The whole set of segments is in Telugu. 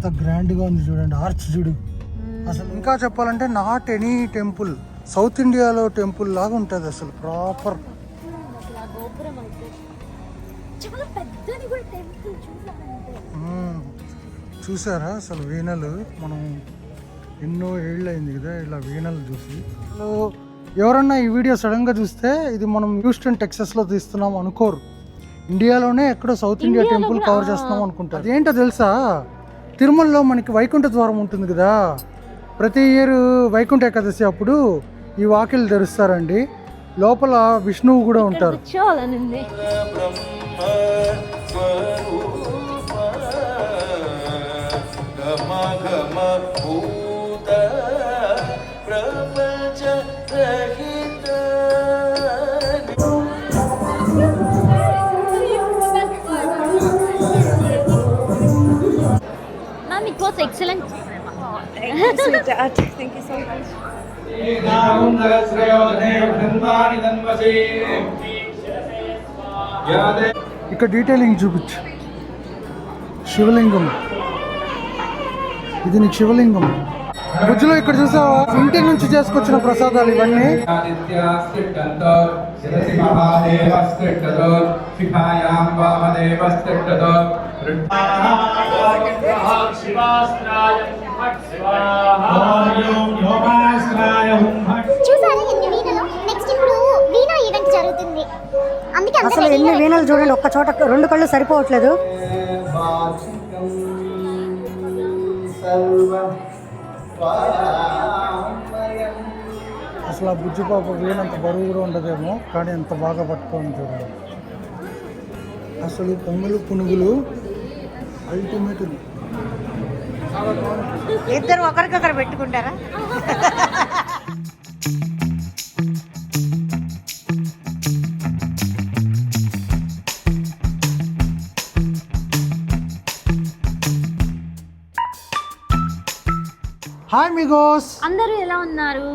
ఎంత గ్రాండ్గా ఉంది చూడండి, ఆర్చ్ చూడు. అసలు ఇంకా చెప్పాలంటే నాట్ ఎనీ టెంపుల్, సౌత్ ఇండియాలో టెంపుల్ లాగా ఉంటుంది అసలు ప్రాపర్. చూసారా అసలు వీణలు, మనం ఎన్నో ఏళ్ళు అయింది కదా ఇలా వీణలు చూసి. అసలు ఎవరన్నా ఈ వీడియో సడన్గా చూస్తే ఇది మనం హ్యూస్టన్ టెక్సస్లో తీస్తున్నాం అనుకోరు, ఇండియాలోనే ఎక్కడో సౌత్ ఇండియా టెంపుల్ కవర్ చేస్తున్నాం అనుకుంటారు. అదేంటో తెలుసా, తిరుమలలో మనకి వైకుంఠ ద్వారం ఉంటుంది కదా, ప్రతి ఇయర్ వైకుంఠ ఏకాదశి అప్పుడు ఈ వాకిలు తెరుస్తారండి, లోపల విష్ణువు కూడా ఉంటారు. It was excellent. Thank you, sweetheart. Thank you so much. ఇక్కడ డీటెయిలింగ్ చూపించు. శివలింగం, ఇది నీకు శివలింగం. బుజ్జులో ఇక్కడ చూసావా, ఇంటి నుంచి చేసుకొచ్చిన ప్రసాదాలు ఇవన్నీ. అసలు ఎన్ని వీణలు చూడండి, ఒక్క చోట రెండు కళ్ళు సరిపోవట్లేదు. అసలు ఆ బుజ్జి పాప వీణంత బరువు కూడా ఉండదేమో, కానీ ఎంత బాగా పట్టుకోండి చూడండి. అసలు పొంగులు పునుగులు అల్టిమేట్. ఇద్దరు ఒకరికొకరు పెట్టుకుంటారా? హాయ్ మిగోస్, అందరూ ఎలా ఉన్నారు?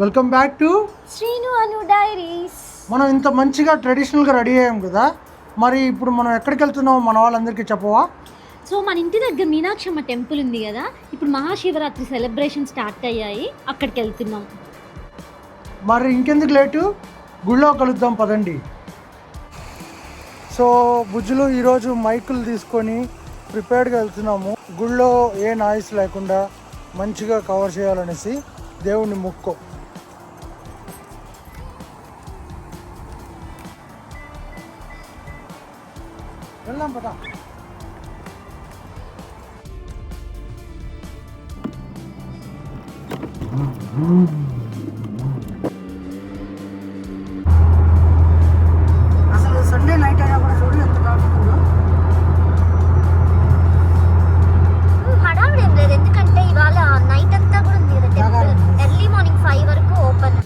Welcome back to Srinu Anu diaries. మనం ఇంత మంచిగా ట్రెడిషనల్గా రెడీ అయ్యాం కదా, మరి ఇప్పుడు మనం ఎక్కడికి వెళ్తున్నామో మన వాళ్ళందరికీ చెప్పవా? సో మన ఇంటి దగ్గర మీనాక్షమ్మ టెంపుల్ ఉంది కదా, ఇప్పుడు మహాశివరాత్రి సెలబ్రేషన్ స్టార్ట్ అయ్యాయి, అక్కడికి వెళ్తున్నాం. మరి ఇంకెందుకు లేటు, గుళ్ళో కలుద్దాం పదండి. సో బుజ్జులు ఈరోజు మైకులు తీసుకొని ప్రిపేర్డ్గా వెళ్తున్నాము. గుళ్ళో ఏ నాయిస్ లేకుండా మంచిగా కవర్ చేయాలనేసి దేవుణ్ణి మొక్కో. వెళ్దాం పదా. అసలు సండే నైట్ అయినా కూడా చూడు ఎంత బాగుంటుందో. హడావిడి ఏం లేదు, ఎందుకంటే ఇవాళ నైట్ అంతా కూడా ఉంది కదా టెంపుల్, ఎర్లీ మార్నింగ్ 5 వరకు ఓపెన్.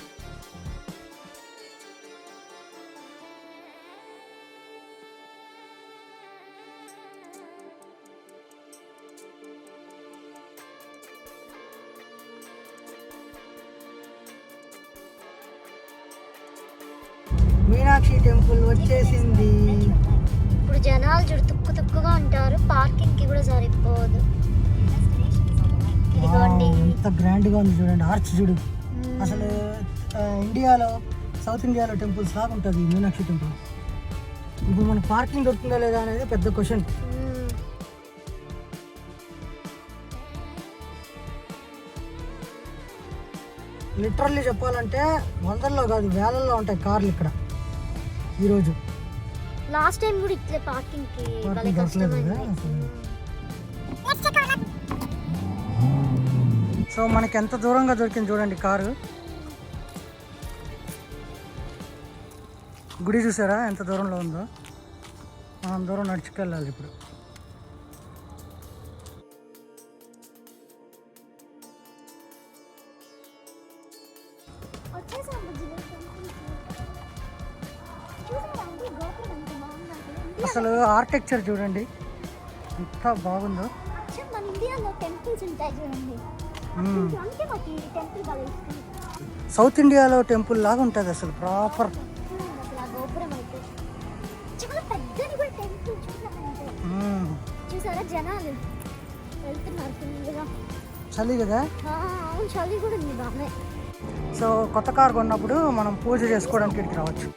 మీనాక్షి టెంపుల్ వచ్చేసింది. ఇప్పుడు జనాలు చూడు తుక్కుగా ఉంటారు, పార్కింగ్ కి కూడా సరిపోదు. ఇదిగోండి ఎంత గ్రాండ్గా ఉంది చూడండి, ఆర్చ్ చూడు. అసలు ఇండియాలో సౌత్ ఇండియాలో టెంపుల్స్ లాగా ఉంటుంది మీనాక్షి టెంపుల్. ఇప్పుడు మనకు పార్కింగ్ దొరుకుతుందా లేదా అనేది పెద్ద క్వశ్చన్. లిటరల్లీ చెప్పాలంటే వందల్లో కాదు వేలల్లో ఉంటాయి కార్లు ఇక్కడ ఈరోజు. లాస్ట్ టైం కూడా ఇట్లే పార్కింగ్ కి సో మనకి ఎంత దూరంగా దొరికింది చూడండి కారు. గుడి చూసారా ఎంత దూరంలో ఉందో, మనం దూరం నడుచుకెళ్ళాలి ఇప్పుడు. అసలు ఆర్కిటెక్చర్ చూడండి ఎంత బాగుందో. మన ఇండియాలో టెంపుల్స్ ఉంటాయి చూడండి, అంటే మాకు ఈ టెంపుల్ బాగా ఇష్టం. సౌత్ ఇండియాలో టెంపుల్ లాగా ఉంటుంది అసలు ప్రాపర్. అసలు ఆ గోపురం అయితే చాలా పెద్దది కూడా టెంపుల్ చూసారా జనాలు వెళ్తున్నారు ఫుల్గా. చలి కదా. అవును చలి కూడా ఉంది బాగానే. సో కొత్త కార్ కొన్నప్పుడు మనం పూజ చేసుకోవడానికి ఇక్కడికి రావచ్చు.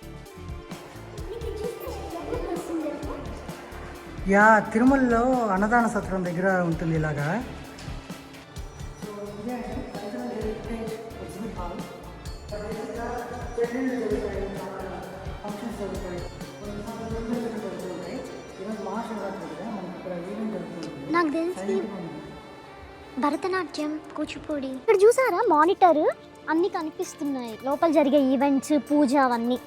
యా, తిరుమలలో అన్నదాన సత్రం దగ్గర ఉంటుంది ఇలాగా. నాకు తెలిసి భరతనాట్యం, కూచిపూడి. ఇక్కడ చూసారా మానిటర్ అన్నీ కనిపిస్తున్నాయి, లోపల జరిగే ఈవెంట్స్, పూజ అవన్నీ.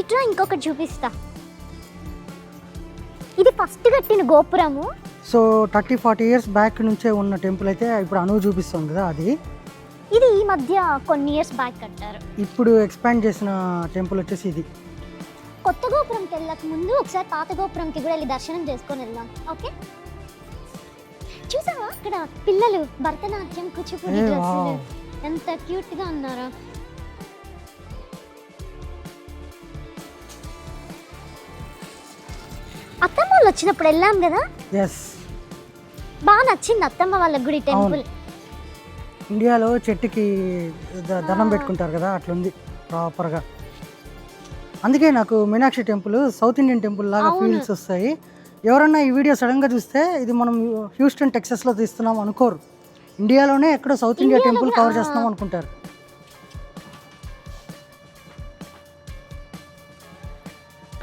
ఇట్లా ఇంకొకటి చూపిస్తా. ఇది ఫస్ట్ కట్టిన గోపురము. సో 30-40 ఇయర్స్ బ్యాక్ నుంచే ఉన్న టెంపుల్ అయితే ఇప్పుడు అనువు చూపిస్తుంది కదా అది. ఇది ఈ మధ్య కొన్ని ఇయర్స్ బ్యాక్ కట్టారు. ఇప్పుడు ఎక్స్పాండ్ చేసిన టెంపుల్ వచ్చేసి ఇది. కొత్త గోపురంకి వెళ్ళక ముందు ఒకసారి పాత గోపురంకి కూడా వెళ్ళి దర్శనం చేసుకొని వెళ్దాం. ఓకే, చూసావా ఇక్కడ పిల్లలు భరతనాట్యం, కూచిపూడి డ్రెస్సులు ఎంత క్యూట్ గా ఉన్నారో. అత్తమ్మ వాళ్ళు వచ్చినప్పుడు వెళ్ళాం కదా, బాగా నచ్చింది అత్తమ్మ వాళ్ళకి గుడి టెంపుల్. ఇండియాలో చెట్టుకి దండం పెట్టుకుంటారు కదా, అట్లుంది ప్రాపర్గా. అందుకే నాకు Meenakshi temple south Indian temple లాగా ఫీల్స్ వస్తాయి. ఎవరన్నా ఈ వీడియో సడన్గా చూస్తే ఇది మనం హ్యూస్టన్ టెక్సస్లో తీస్తున్నాం అనుకోరు. ఇండియాలోనే ఎక్కడో సౌత్ ఇండియా టెంపుల్ కవర్ చేస్తున్నాం అనుకుంటారు.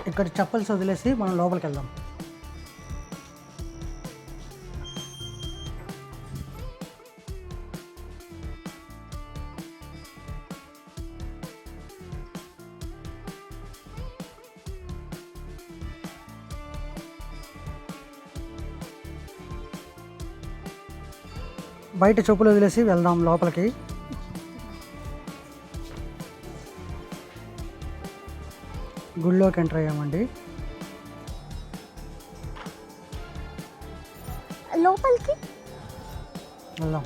ఇక్కడ చెప్పల్స్ వదిలేసి మనం లోపలికి వెళ్దాం. బయట చెప్పులు వదిలేసి వెళ్దాం లోపలికి. గుళ్ళోకి ఎంటర్ అయ్యామండి. లోపలికి వెళ్దాం.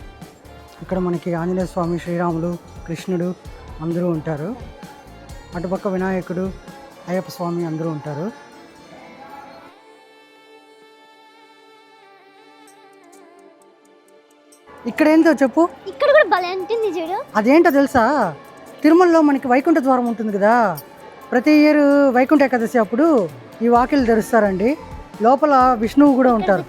ఇక్కడ మనకి ఆంజనేయ స్వామి, శ్రీరాములు, కృష్ణుడు అందరూ ఉంటారు. అటుపక్క వినాయకుడు, అయ్యప్ప స్వామి అందరూ ఉంటారు. ఇక్కడ ఏంటో చెప్పు. ఇక్కడ కూడా భలే ఉంటుంది చూడు. అదేంటో తెలుసా, తిరుమలలో మనకి వైకుంఠ ద్వారం ఉంటుంది కదా, ప్రతి ఇయర్ వైకుంఠ ఏకాదశి అప్పుడు ఈ వాకిలు తెరుస్తారండి. లోపల విష్ణువు కూడా ఉంటారు.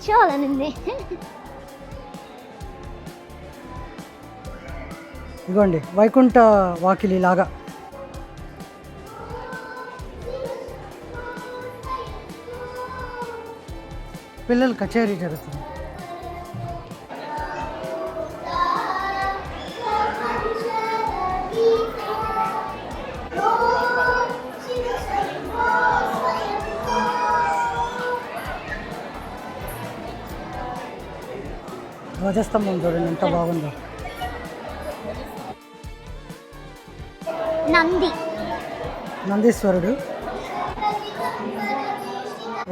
ఇదిగోండి వైకుంఠ వాకిలి లాగా. పిల్లలు కచేరీ జరుగుతుంది. ధ్వజస్తంభం చూడండి ఎంత బాగుందో. నందీశ్వరుడు.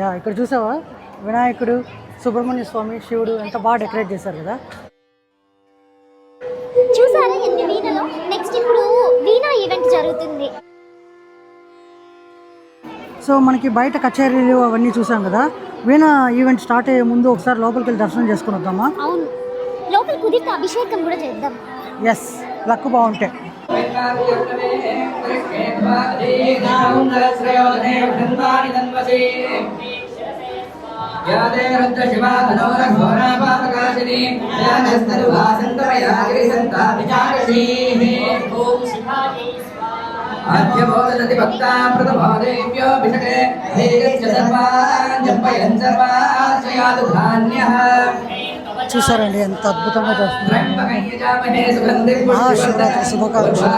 యా, ఇక్కడ చూసావా వినాయకుడు, సుబ్రహ్మణ్య స్వామి, శివుడు ఎంత బాగా డెకరేట్ చేశారు కదా. చూసారా ఎన్ని వీణలు. నెక్స్ట్ ఇప్పుడు వీణా ఈవెంట్ జరుగుతుంది. సో మనకి బయట కచేరీలు అవన్నీ చూసాం కదా, వీణా ఈవెంట్ స్టార్ట్ అయ్యే ముందు ఒకసారి లోపలికి వెళ్ళి దర్శనం చేసుకుని వద్దామా? అవును, లోపల కుదిరితే అభిషేకం కూడా చేద్దాం. ఎస్, లక్ బాగుంటే. అధ్యబోధనతి భక్తా ప్రతభాదేవ్యో విషకే ఏకచ్చ సర్వాన్ జపయన్ సర్వాశ్రయాదు ధాన్యః. చూసారండి ఎంత అద్భుతంగా చేస్తున్నారు. మహాశివరాత్రి శుభాకాంక్షలు.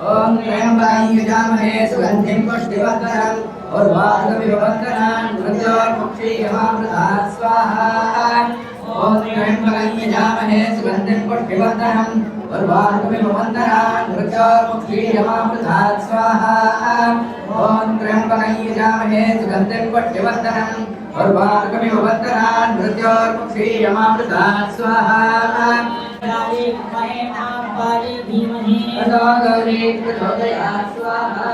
ओम त्र्यंबकं यजामहे सुगंधिं पुष्टिवर्धनम् उर्वारुकमिव वन्दनान् मृत्योर्मुक्षीयमामृतात् स्वाहा। ओम त्र्यंबकं यजामहे सुगंधिं पुष्टिवर्धनम् उर्वारुकमिव वन्दनान् मृत्योर्मुक्षीयमामृतात् स्वाहा। यजामहे सुगन्धिं पुष्टिवर्धनम् उर्वारुकमिव वर्धनान् मृत्योर्मुक्षीयमामृतात् स्वाहा ततो गौरी प्रचोदयात् स्वाहा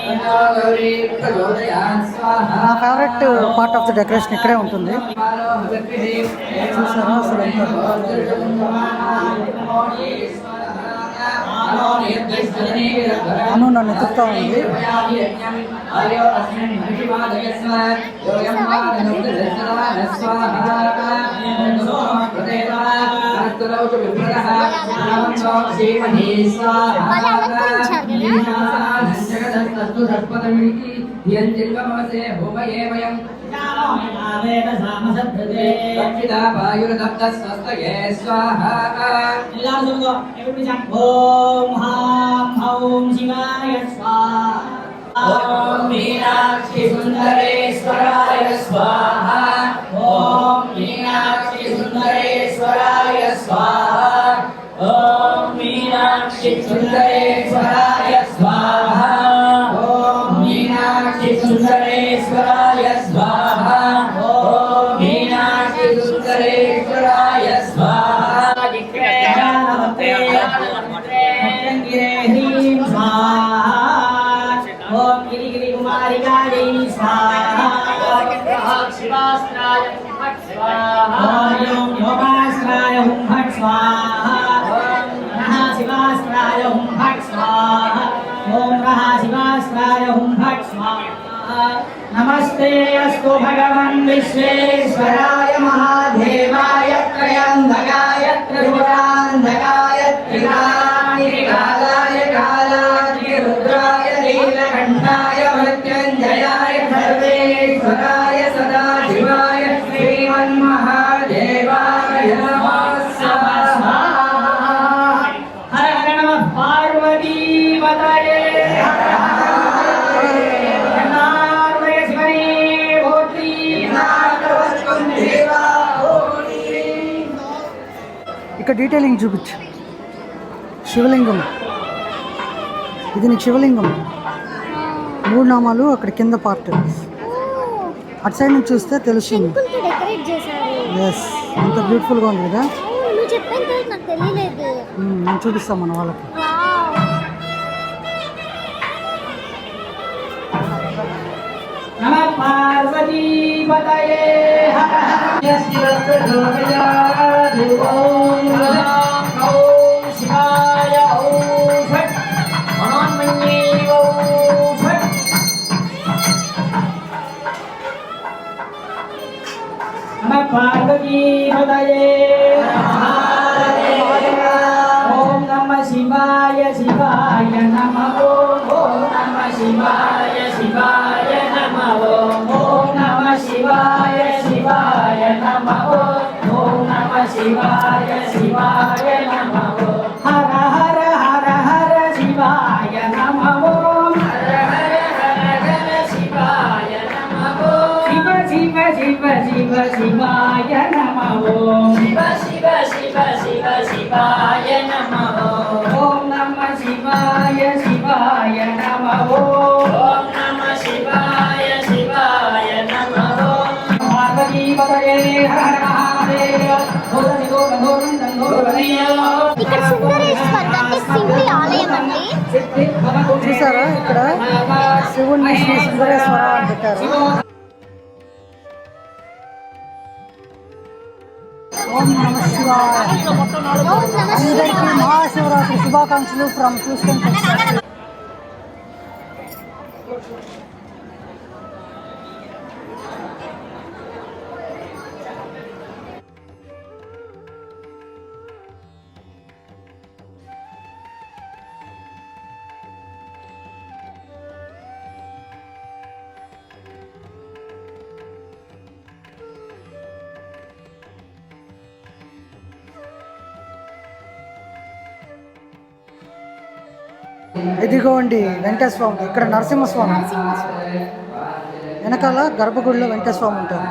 ततो गौरी प्रचोदयात् स्वाहा నా favourite part of the decoration ఇక్కడే ఉంటుంది. చూసారా అసలు ఎంత అను నన్ను ఎత్తుకుతా ఉంది. ఓం హాం హౌం శివాయ స్వాహా ఓం మీనాక్షి సుందరేశ్వరాయ స్వాహా ఓం మీనాక్షి సుందరేశ్వరాయ స్వాహా ఓం మీనాక్షి సుందరేశ్వరాయ స్వాహా ఓం మీనాక్షి సుందరేశ్వరాయ స్వాహా ఓం మీనాక్షి సుందరేశ్వరాయ స్వాహా ओम गिरि कुमारिकायै स्वाहा शिवास्त्राय फट् स्वाहा ओम योगास्त्राय फट् स्वाहा ओम नमः शिवास्त्राय फट् स्वाहा ओम नमः शिवास्त्राय फट् स्वाहा नमस्ते अस्तु भगवन् विश्वेश्वराय महादेवाय त्रयंबकाय त्रिपुरांधकाय त्रिकालाय कालाग्निरुद्राय नीलकण्ठाय मृत्युञ्जयाय सर्वेश्वराय सदाशिवाय श्रीमन्महादेवाय नमः स्वाहा हर हर नमः पार्वती पतये ఇక్కడ డీటెయిలింగ్ చూపించు. శివలింగం ఇది నీకు శివలింగం 3 నామాలు అక్కడ కింద పార్ట్ అటు సైడ్ నుంచి చూస్తే తెలుస్తుంది. డెకరేట్ చేశారు. ఎస్ ఎంత బ్యూటిఫుల్గా ఉంది కదా. నువ్వు చెప్పాను కదా నాకు తెలియలేదు. నేను చూపిస్తాను మన వాళ్ళకి. नमः पार्वती पतये हर ओम शिवाय ओम फट् मनोन्मन्ये ओम फट् नमः पार्वती पतये ओम नमः शिवाय शिवाय नमः ओम नमः शिवाय शिवाय नमः ओम नमः शिवाय शिवाय नमः ओम नमः शिवाय शिवाय नमः हर हर हर हर शिवाय नमः हर हर हर हर शिवाय नमः शिव शिव शिव शिव शिवाय नमः शिव शिव शिव शिव शिवाय नमः ओम नमः शिवाय शिवाय नमः ओम नमः शिवाय शिवाय नमः पार्वती पतये हर हर महादेव ఇక్కడ సుందరేశ్వర్ అంటే శివుడి ఆలయం అండి. చూసారా ఇక్కడ శివుణ్ణి శ్రీ సుందరేశ్వర అని పెట్టారు. ఓం నమః శివాయ. అందరికీ మహాశివరాత్రి శుభాకాంక్షలు ఫ్రమ్ హ్యూస్టన్ టెక్సాస్. ఇదిగోండి వెంకటేశ్వర, ఇక్కడ నరసింహస్వామి, వెనకాల గర్భగుడిలో వెంకటేశ్వర ఉంటారు.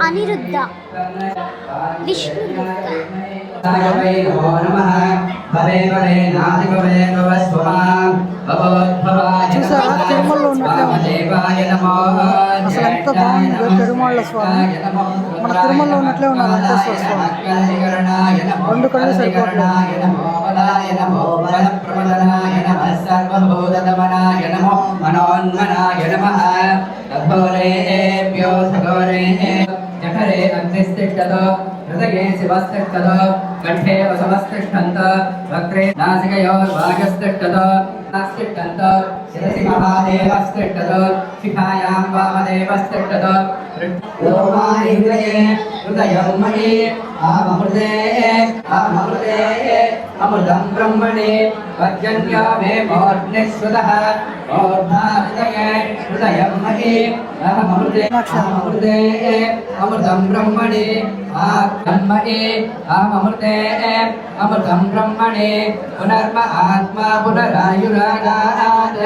అనిరుద్ధ, విష్ణుదుర్గ, वै नमो नमः भवे भवे नादि भवे भवस्वमां भवद्भवाय చూసారా తిరుమలలో ఉన్నట్లే ఉంది. देवाय नमो అసలు ఎంత బాగుందో పెరుమాళ్ళ స్వామి. మన తిరుమలలో ఉన్నట్లే ఉన్నారు వెంకటేశ్వర స్వామి. రెండు కళ్ళు సరిపోవట్లేదు. नमो वरप्रमदनाय नमः सर्वभूतदमनाय नमो मनोन्मनाय नमः तद्घोरेभ्यो सघोरे जठरे अग्निस्तिष्ठतो हृदये शिवस्तिष्ठतो कण्ठे वसवस्तिष्ठन्त वक्रे नासिकयोर्भागस्तिष्ठतो नास्तिष्ठन्त शिरसि महादेवस्तिष्ठतो शिखायां वामदेवस्तिष्ठतो लोमानि हृदये हृदयं मयि आमहृदे अमृतं ब्रह्मणे पर्जन्यो मे मूर्ध्निश्रुतः मूर्धाहृदये हृदयं मयि अहमहृदे अमृतं ब्रह्मणे आत्मने अहमहृदे अमृतं ब्रह्मणे पुनर्म आत्मा पुनरायुरागात्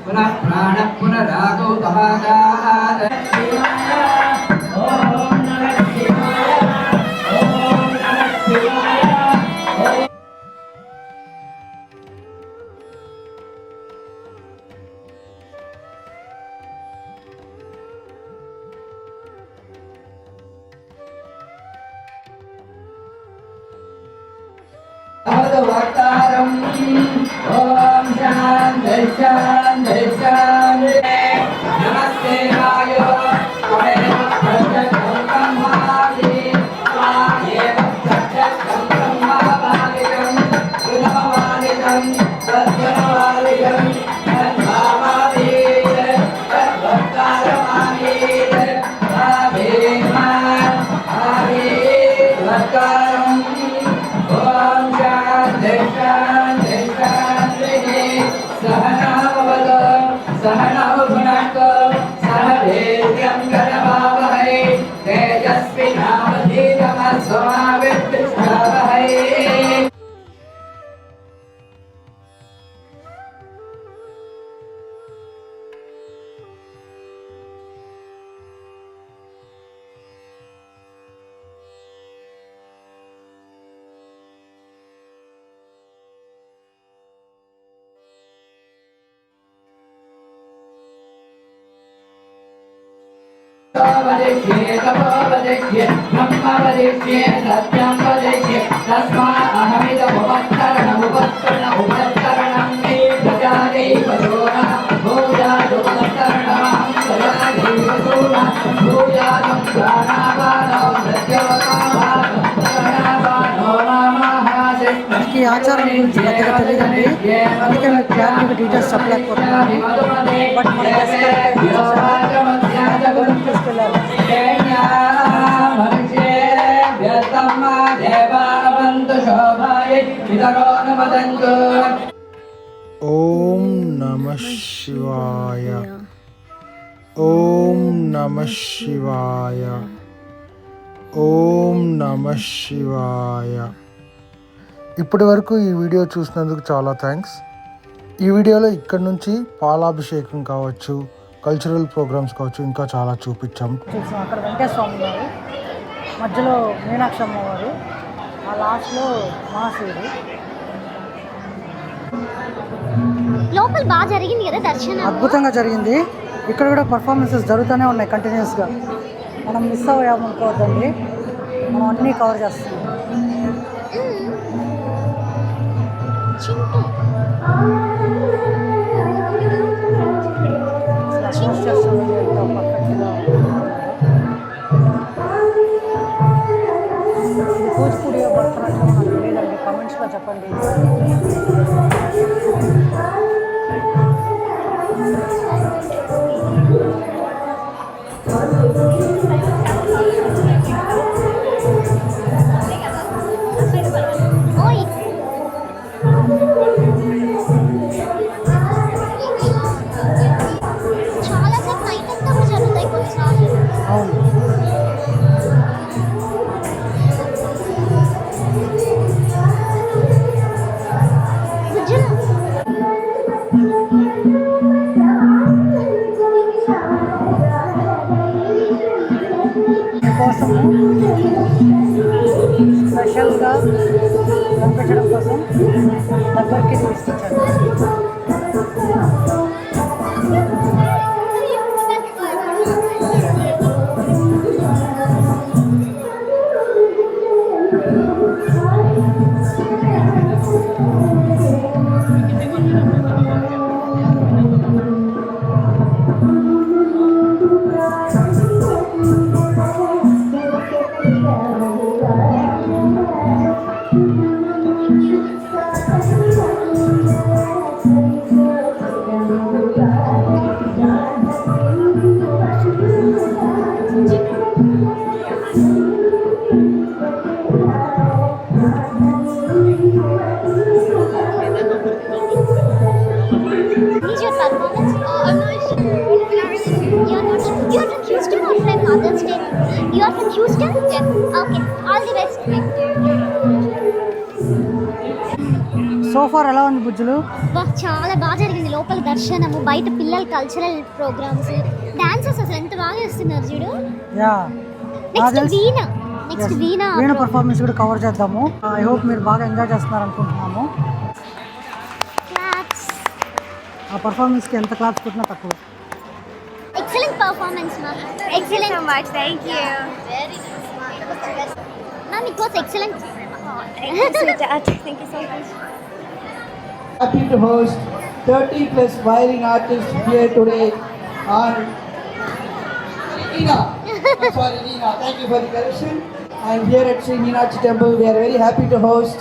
पुनः प्राणः पुनरागौतमागात् वक्तारं ओम शांति शांति शांति नमस्ते वायो त्वमेव प्रत्यक्षं ब्रह्मासि त्वमेव प्रत्यक्षं ब्रह्मावादिकं गुणवादिकं तद्गुणवादिकं तद्भावादीत् तद्भक्तारमादीत् आवेद् वक्तारम् ओम शांति शांति शांति सहनाववतु सहनौ भुनक्तु सह वीर्यं करवावहै तेजस्विनावधीतमस्तु मा विद्विषावहै वदिष्ये तपोवदिष्ये ब्रह्मवदिष्ये सत्यं वदिष्ये तस्मात् अहमिदमुपत्तरणं मे प्रजादैव सोना भूयादुपत्तरणमहं प्रजादैव सोना भूयादं प्राणापानो मृत्योपानो प्राणापानो नमः ఈ ఆచారం గురించి పెద్దగా తెలియదండి, అందుకే మీకు క్లారిటీగా డీటెయిల్స్ చెప్పలేకపోతున్నాను. బట్ మన తీసుకెళ్ళారు. ఓం నమః శివాయ, ఓం నమః శివాయ, ఓం నమః శివాయ. ఇప్పటి వరకు ఈ వీడియో చూసినందుకు చాలా థ్యాంక్స్. ఈ వీడియోలో ఇక్కడ నుంచి పాలాభిషేకం కావచ్చు, కల్చరల్ ప్రోగ్రామ్స్ కావచ్చు, ఇంకా చాలా చూపించాం. చూసాం అక్కడ వెంకటేశ్వర స్వామి గారు, మధ్యలో మీనాక్షి అమ్మవారు, ఆ లాస్ట్లో మహాశివుడు. లోపల బాగా జరిగింది కదా దర్శనం? అద్భుతంగా జరిగింది. ఇక్కడ కూడా పర్ఫార్మెన్సెస్ జరుగుతూనే ఉన్నాయి కంటిన్యూస్గా. మనం మిస్ అవ్వామనుకోవద్దండి, మనం అన్నీ కవర్ చేస్తున్నాం. కూచిపూడియో భరతనాట్యం నాకు తెలియదండి, కామెంట్స్లో చెప్పండి. అవును, విజువల్గా కనిపించడం కోసం దగ్గరికి తీసుకొచ్చాను. Is your performance? I'm not sure. You're from Houston or from other state? You are from Houston? Yes. Okay. All the best. So far ఎలా ఉంది బుజ్జులు? చాలా బాగా జరిగింది. లోపల దర్శనము, బయట పిల్లల కల్చరల్ ప్రోగ్రామ్స్, డాన్సెస్ అసలు ఎంత బాగా చేస్తున్నారు చూడు. యా, నెక్స్ట్ వీణ పర్ఫార్మెన్స్ కూడా కవర్ చేద్దాము. ఐ హోప్ మీరు బాగా ఎంజాయ్ చేస్తున్నారు అనుకుంటున్నాము. ఆ పర్ఫార్మెన్స్కి ఎంత క్లాప్స్ కొట్టినా తక్కువ. Excellent performance ma'am. Excellent. So much. Thank you. Ma'am it was excellent. Thank you, sweetheart. Thank you so much. Happy to host 30 plus violin artists here today on Nina. Sorry, Nina. Thank you for the correction. And here at Sri Meenakshi Temple, we are very happy to host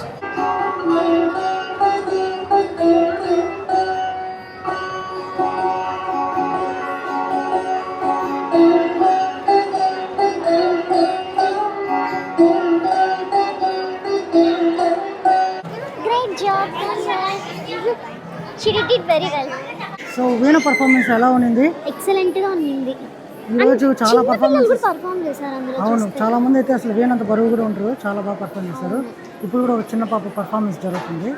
Great job. She did it very well. So veena performance ఎలా ఉంది? ఎక్సలెంట్ గా ఉంది. ఈరోజు చాలా పర్ఫార్మెన్స్ పర్ఫామ్ చేశారు అందులో. అవును, చాలా మంది అయితే అసలు వీణంత బరువు కూడా ఉంటారు, చాలా బాగా పర్ఫామ్ చేశారు. ఇప్పుడు కూడా ఒక చిన్న పాప పర్ఫార్మెన్స్ జరుగుతుంది,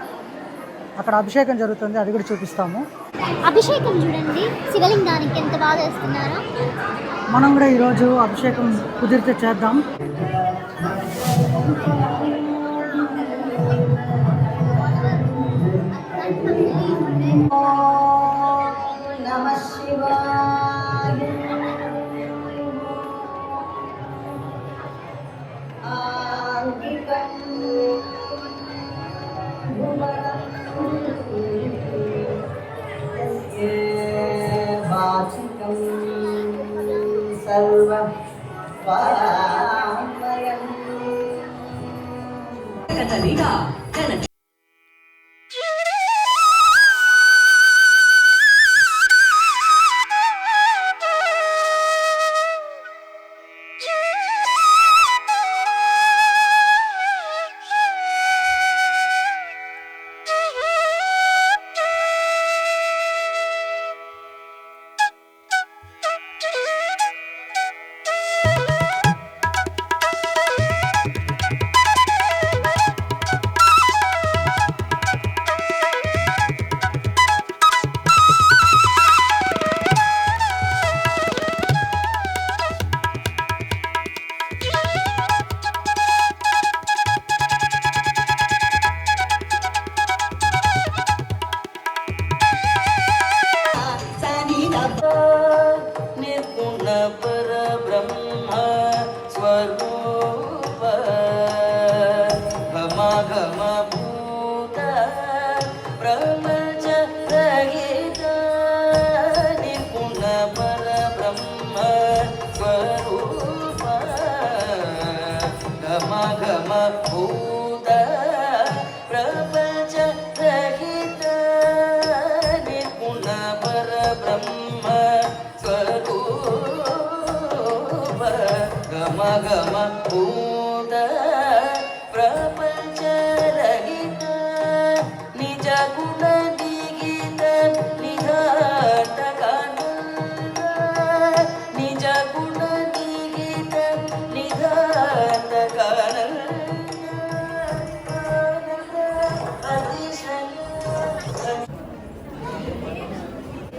అక్కడ అభిషేకం జరుగుతుంది, అది కూడా చూపిస్తాము. అభిషేకం చూడండి, శివలింగానికి ఎంత బాగా చేస్తున్నారో. మనం కూడా ఈరోజు అభిషేకం కుదిరితే చేద్దాం.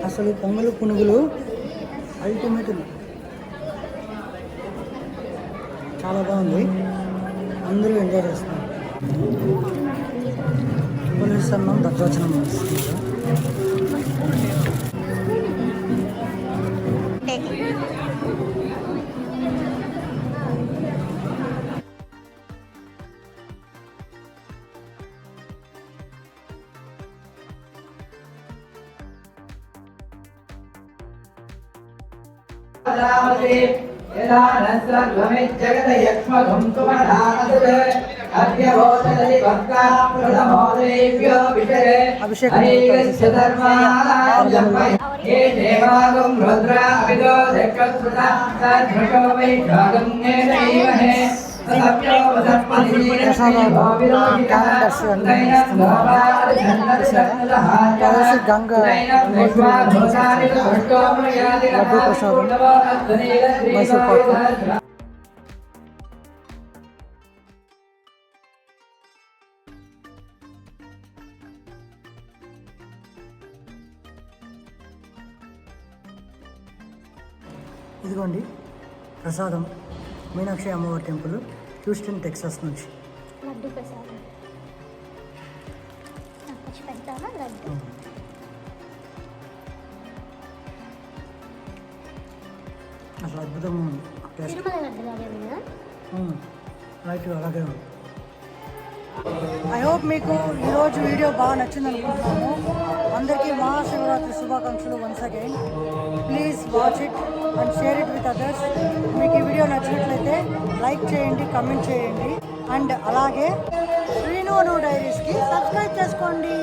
అసలు పొంగలు పునుగులు అల్టిమేట్, చాలా బాగుంది, అందరూ ఎంజాయ్ చేస్తున్నారు. పులుసు అన్నం దద్దోజనం ఇస్తున్నారు. అభిషేకం క్యాలెండర్స్ అన్నీ ఇస్తున్నారు. గంగ లడ్డు ప్రసాదం, మైసూర్ పాకు. ఇదిగోండి ప్రసాదం, మీనాక్షి అమ్మవారి టెంపుల్, హ్యూస్టన్ టెక్సాస్ నుంచి. లడ్డు ప్రసాదం కొంచెం పెడతావా లడ్డు? అసలు అద్భుతంగా ఉంది టేస్ట్. తిరుమల లడ్డు లాగే ఉందా? రైట్, అలాగే ఉంది. ఐ హోప్ మీకు ఈరోజు వీడియో బాగా నచ్చింది అనుకుంటున్నాను. అందరికీ మహాశివరాత్రి శుభాకాంక్షలు once again. Please watch it and share it with others. మీకు ఈ వీడియో నచ్చినట్లయితే లైక్ చేయండి, కమెంట్ చేయండి, అండ్ అలాగే శ్రీను డైరీస్కి సబ్స్క్రైబ్ చేసుకోండి.